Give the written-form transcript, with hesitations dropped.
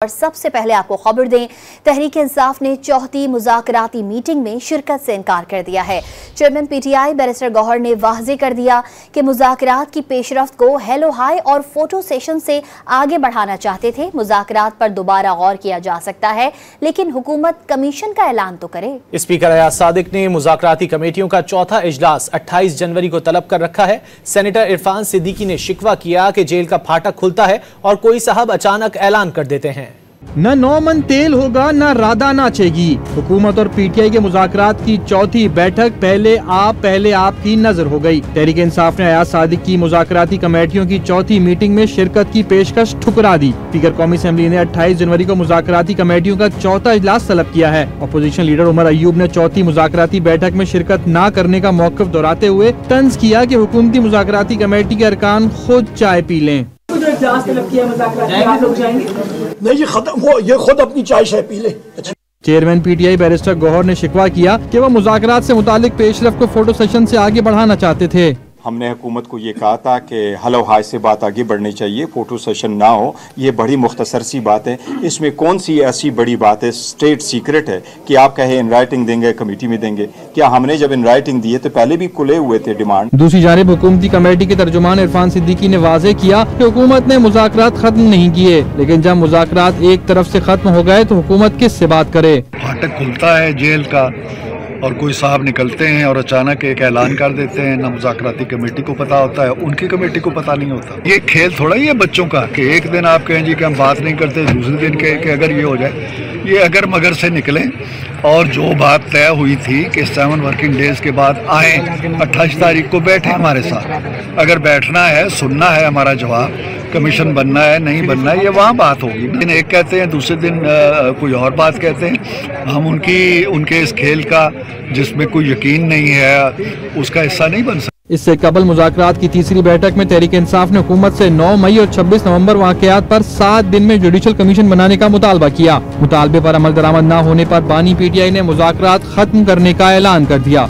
और सबसे पहले आपको खबर दें, तहरीक इंसाफ ने चौथी मुज़ाकराती मीटिंग में शिरकत से इनकार कर दिया है। चेयरमैन पीटीआई बैरिस्टर गौहर ने वाज़े कर दिया कि मुज़ाकरात की पेशरफ्त को हेलो हाय और फोटो सेशन से आगे बढ़ाना चाहते थे। मुज़ाकरात पर दोबारा गौर किया जा सकता है, लेकिन हुकूमत कमीशन का ऐलान तो करे। स्पीकर अयाज सादिक ने मुज़ाकराती कमेटियों का चौथा इजलास 28 जनवरी को तलब कर रखा है। सेनेटर इरफान सिद्दीकी ने शिकवा किया कि जेल का फाटक खुलता है और कोई साहब अचानक ऐलान कर देते हैं। न 9 मन तेल होगा न राधा नाचेगी। हुकूमत और पीटीआई के मुज़ाकरात की चौथी बैठक पहले आप की नजर हो गई। तहरीक इंसाफ ने अयाज सादिक की मुज़ाकराती कमेटियों की चौथी मीटिंग में शिरकत की पेशकश ठुकरा दी। स्पीकर कौमी असेंबली ने 28 जनवरी को मुज़ाकराती कमेटियों का चौथा इजलास तलब किया है। अपोजिशन लीडर उमर अयूब ने चौथी मुज़ाकराती बैठक में शिरकत न करने का मौक़िफ़ दोहराते हुए तंज किया कि हुकूमती मुज़ाकराती कमेटी के अरकान खुद चाय पी लें। नहीं, ये खत्म हो, ये खुद अपनी चाय शाय पी ले। चेयरमैन पीटीआई बैरिस्टर गौहर ने शिकवा किया कि वह मुज़ाकरात से मुतालिक पेशरफ को फोटो सेशन से आगे बढ़ाना चाहते थे। हमने हुकूमत को ये कहा था कि हलो हाय से बात आगे बढ़नी चाहिए, फोटो सेशन ना हो। ये बड़ी मुख्तसर सी बात है, इसमें कौन सी ऐसी बड़ी बात है, स्टेट सीक्रेट है कि आप कहे इन राइटिंग देंगे, कमेटी में देंगे? क्या हमने जब इन राइटिंग दिए तो पहले भी खुले हुए थे डिमांड। दूसरी जानिब हुकूमती कमेटी के तर्जुमान इरफान सिद्दीकी ने वाज़े किया कि हुकूमत ने मुज़ाकरात खत्म नहीं किए, लेकिन जब मुज़ाकरात एक तरफ से खत्म हो गए तो हुकूमत किससे बात करे। फाटक खुलता है जेल का और कोई साहब निकलते हैं और अचानक एक ऐलान कर देते हैं। ना मुज़ाकराती कमेटी को पता होता है, उनकी कमेटी को पता नहीं होता। ये खेल थोड़ा ही है बच्चों का कि एक दिन आप कहें जी कि हम बात नहीं करते, दूसरे दिन कहें कि अगर ये हो जाए। ये अगर मगर से निकले और जो बात तय हुई थी कि 7 वर्किंग डेज के बाद आए, 28 तारीख को बैठे हमारे साथ। अगर बैठना है, सुनना है हमारा जवाब, कमीशन बनना है नहीं बनना है, ये वहाँ बात होगी। दिन एक कहते हैं, दूसरे दिन कोई और बात कहते हैं। हम उनके इस खेल का जिसमें कोई यकीन नहीं है उसका हिस्सा नहीं बन सकते। इससे कबल मुज़ाकरात की तीसरी बैठक में तहरीक इंसाफ ने हुकूमत से 9 मई और 26 नवंबर वाक़यात पर 7 दिन में जुडिशल कमीशन बनाने का मुतालबा किया। मुतालबे पर अमल दरामद न होने पर बानी पीटीआई ने मुज़ाकरात खत्म करने का ऐलान कर दिया।